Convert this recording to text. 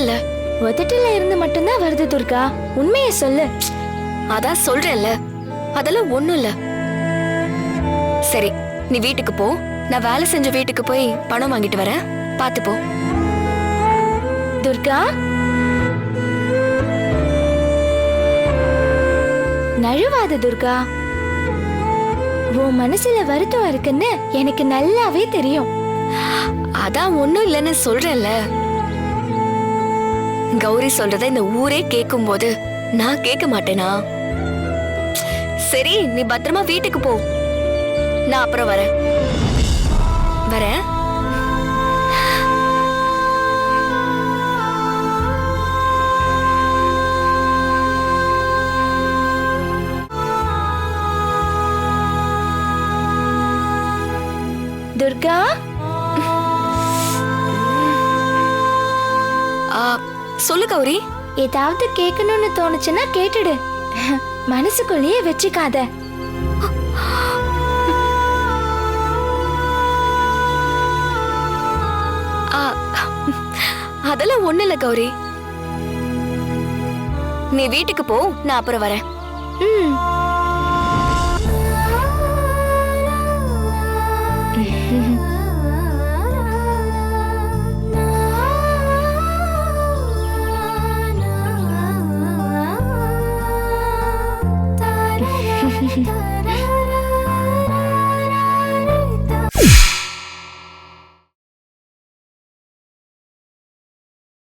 இல்ல. உதட்டுல இருந்து மட்டும்தான் வருது துர்கா. உண்மையை சொல்லு. அதான் சொல்றேன்ல, அதெல்லாம் ஒண்ணும் இல்ல. சரி, நீ வீட்டுக்கு போ. நான் வேலை செஞ்ச வீட்டுக்கு போய் பணம் வாங்கிட்டு வரேன். பாத்து போ. துர்கா, நழுவாத துர்கா. உன் மனசுல வருத்தம் இருக்குன்னு எனக்கு நல்லாவே தெரியும். அதான் ஒண்ணும் இல்லைன்னு சொல்றேன்ல. கௌரி சொல்றத இந்த ஊரே கேட்கும் போது நான் கேட்க மாட்டேனா? சரி, நீ பத்திரமா வீட்டுக்கு போ. நான் அப்புறம் வரேன். வரேன். துர்கா, சொல்லு கௌரி. ஏதாவது கேட்கணும்னு தோணுச்சுன்னா கேட்டுடு. மனசுக்குள்ளேயே வச்சுக்காத. அதெல்லாம் ஒண்ணு இல்ல கௌரி. நீ வீட்டுக்கு போ, நான் அப்புறம் வரேன்.